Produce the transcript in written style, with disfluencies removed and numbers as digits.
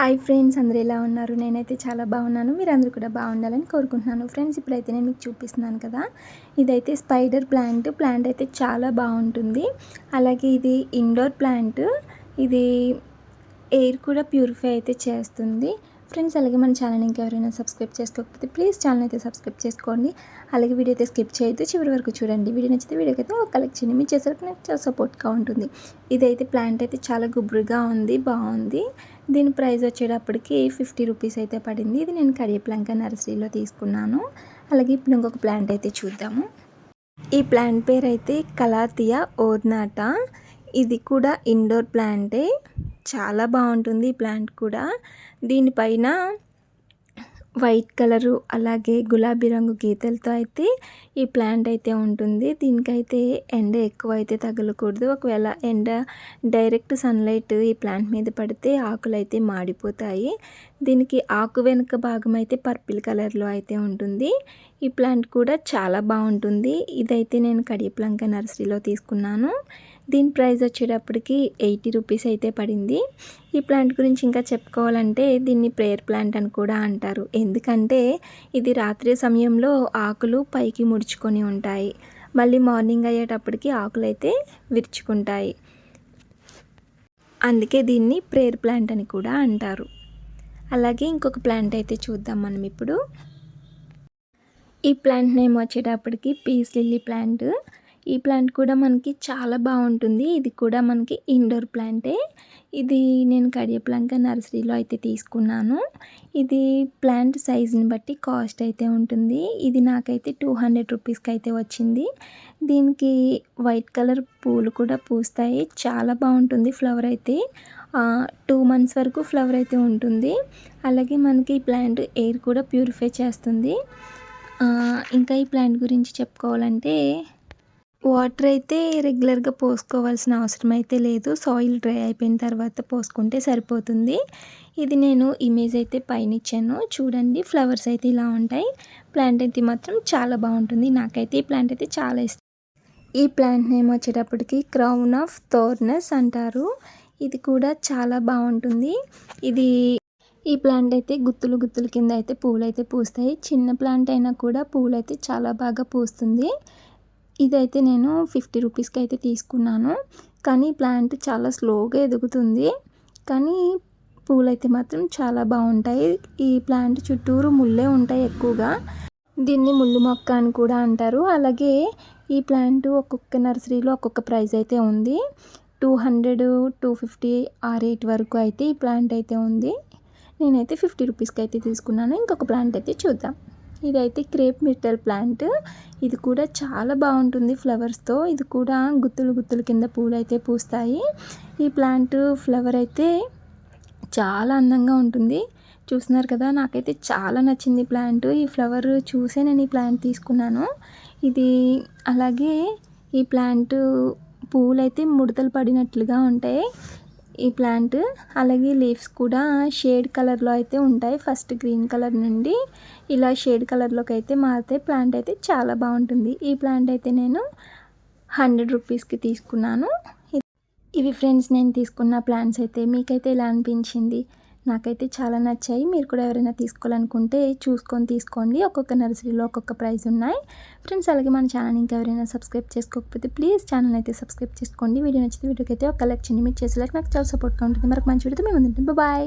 Hi friends, అందరూ ఎలా ఉన్నారు? నేనైతే చాలా బాగున్నాను. మీరందరూ కూడా బాగుండాలని కోరుకుంటున్నాను. ఫ్రెండ్స్, ఇప్పుడైతే నేను మీకు చూపిస్తున్నాను కదా, ఇదైతే స్పైడర్ ప్లాంట్ అయితే చాలా బాగుంటుంది. అలాగే ఇది ఇండోర్ ప్లాంట్. ఇది ఎయిర్ కూడా ప్యూరిఫై అయితే చేస్తుంది. ఫ్రెండ్స్, అలాగే మన ఛానల్ ఇంకెవరైనా సబ్స్క్రైబ్ చేసుకోకపోతే ప్లీజ్ ఛానల్ అయితే సబ్స్క్రైబ్ చేసుకోండి. అలాగే వీడియో అయితే స్కిప్ చేయొద్దు, చివరి వరకు చూడండి. వీడియో నచ్చితే వీడియోకి అయితే ఒక లైక్ చేయండి. మీ చేసరికి నాకు చాలా సపోర్ట్గా ఉంటుంది. ఇదైతే ప్లాంట్ అయితే చాలా గుబురుగా ఉంది, బాగుంది. దీని ప్రైస్ వచ్చేటప్పటికి 50 రూపీస్ అయితే పడింది. ఇది నేను కడియప్లంక నర్సరీలో తీసుకున్నాను. అలాగే ఇప్పుడు ఇంకొక ప్లాంట్ అయితే చూద్దాము. ఈ ప్లాంట్ పేరు అయితే కలాతియా ఓర్నాటా. ఇది కూడా ఇండోర్ ప్లాంటే. చాలా బాగుంటుంది ఈ ప్లాంట్ కూడా. దీనిపైన వైట్ కలరు అలాగే గులాబీ రంగు గీతలతో అయితే ఈ ప్లాంట్ అయితే ఉంటుంది. దీనికైతే ఎండ ఎక్కువ అయితే తగలకూడదు. ఒకవేళ ఎండ డైరెక్ట్ సన్లైట్ ఈ ప్లాంట్ మీద పడితే ఆకులు అయితే మాడిపోతాయి. దీనికి ఆకు వెనుక భాగం అయితే పర్పుల్ కలర్లో అయితే ఉంటుంది. ఈ ప్లాంట్ కూడా చాలా బాగుంటుంది. ఇదైతే నేను కడియప్లంక నర్సరీలో తీసుకున్నాను. దీని ప్రైస్ వచ్చేటప్పటికి 80 రూపీస్ అయితే పడింది. ఈ ప్లాంట్ గురించి ఇంకా చెప్పుకోవాలంటే దీన్ని ప్రేయర్ ప్లాంట్ అని కూడా అంటారు. ఎందుకంటే ఇది రాత్రి సమయంలో ఆకులు పైకి ముడుచుకొని ఉంటాయి. మళ్ళీ మార్నింగ్ అయ్యేటప్పటికి ఆకులు అయితే విరుచుకుంటాయి. అందుకే దీన్ని ప్రేయర్ ప్లాంట్ అని కూడా అంటారు. అలాగే ఇంకొక ప్లాంట్ అయితే చూద్దాం మనం ఇప్పుడు. ఈ ప్లాంట్ నేమ్ వచ్చేటప్పటికి పీస్ లిల్లీ ప్లాంట్. ఈ ప్లాంట్ కూడా మనకి చాలా బాగుంటుంది. ఇది కూడా మనకి ఇండోర్ ప్లాంటే. ఇది నేను కడియప్లంక నర్సరీలో అయితే తీసుకున్నాను. ఇది ప్లాంట్ సైజుని బట్టి కాస్ట్ అయితే ఉంటుంది. ఇది నాకైతే 200 రూపీస్కి అయితే వచ్చింది. దీనికి వైట్ కలర్ పూలు కూడా పూస్తాయి. చాలా బాగుంటుంది ఫ్లవర్ అయితే. 2 మంత్స్ వరకు ఫ్లవర్ అయితే ఉంటుంది. అలాగే మనకి ఈ ప్లాంట్ ఎయిర్ కూడా ప్యూరిఫై చేస్తుంది. ఇంకా ఈ ప్లాంట్ గురించి చెప్పుకోవాలంటే వాటర్ అయితే రెగ్యులర్గా పోసుకోవాల్సిన అవసరం అయితే లేదు. సాయిల్ డ్రై అయిపోయిన తర్వాత పోసుకుంటే సరిపోతుంది. ఇది నేను ఇమేజ్ అయితే పైన ఇచ్చాను చూడండి. ఫ్లవర్స్ అయితే ఇలా ఉంటాయి. ప్లాంట్ అయితే మాత్రం చాలా బాగుంటుంది. నాకైతే ఈ ప్లాంట్ అయితే చాలా ఇష్టం. ఈ ప్లాంట్ నేమ్ వచ్చేటప్పటికి క్రౌన్ ఆఫ్ థోర్నస్ అంటారు. ఇది కూడా చాలా బాగుంటుంది. ఈ ప్లాంట్ అయితే గుత్తులు కింద అయితే పూలు అయితే పూస్తాయి. చిన్న ప్లాంట్ అయినా కూడా పూలు అయితే చాలా బాగా పూస్తుంది. ఇదైతే నేను 50 రూపీస్కి అయితే తీసుకున్నాను. కానీ ప్లాంట్ చాలా స్లోగా ఎదుగుతుంది. కానీ పూలు అయితే మాత్రం చాలా బాగుంటాయి. ఈ ప్లాంట్ చుట్టూరు ముళ్ళే ఉంటాయి ఎక్కువగా. దీన్ని ముళ్ళు మొక్క అని కూడా అంటారు. అలాగే ఈ ప్లాంట్ ఒక్కొక్క నర్సరీలో ఒక్కొక్క ప్రైస్ అయితే ఉంది. 200, 250 ఆ రేట్ వరకు అయితే ఈ ప్లాంట్ అయితే ఉంది. నేనైతే 50 రూపీస్కి అయితే తీసుకున్నాను. ఇంకొక ప్లాంట్ అయితే చూద్దాం. ఇదైతే క్రేప్ మిర్టల్ ప్లాంట్. ఇది కూడా చాలా బాగుంటుంది ఫ్లవర్స్తో. ఇది కూడా గుత్తులు కింద పూలు అయితే పూస్తాయి. ఈ ప్లాంట్ ఫ్లవర్ అయితే చాలా అందంగా ఉంటుంది. చూస్తున్నారు కదా, నాకైతే చాలా నచ్చింది ఈ ప్లాంట్. ఈ ఫ్లవర్ చూసే నేను ఈ ప్లాంట్ తీసుకున్నాను. ఇది అలాగే ఈ ప్లాంట్ పూలు అయితే ముడతలు పడినట్లుగా ఉంటాయి ఈ ప్లాంట్. అలాగే లీవ్స్ కూడా షేడ్ కలర్లో అయితే ఉంటాయి. ఫస్ట్ గ్రీన్ కలర్ నుండి ఇలా షేడ్ కలర్లోకి అయితే మారితే ప్లాంట్ అయితే చాలా బాగుంటుంది. ఈ ప్లాంట్ అయితే నేను 100 రూపీస్కి తీసుకున్నాను. ఇవి ఫ్రెండ్స్ నేను తీసుకున్న ప్లాంట్స్ అయితే. మీకైతే ఎలా అనిపించింది? నాకైతే చాలా నచ్చాయి. మీరు కూడా ఎవరైనా తీసుకోవాలనుకుంటే చూసుకొని తీసుకోండి. ఒక్కొక్క నర్సరీలో ఒక్కొక్క ప్రైస్ ఉన్నాయి ఫ్రెండ్స్. అలాగే మన ఛానల్ ఇంకా ఎవరైనా సబ్స్క్రైబ్ చేసుకోకపోతే ప్లీజ్ ఛానల్ అయితే సబ్స్క్రైబ్ చేసుకోండి. వీడియో నచ్చితే వీడియోకి అయితే ఒక లైక్ చేయండి. మీరు చేసే లైక్ నాకు చాలా సపోర్ట్గా ఉంటుంది. మరొక మంచి వీడియోతో మేము ముందుంటాం. బాయ్.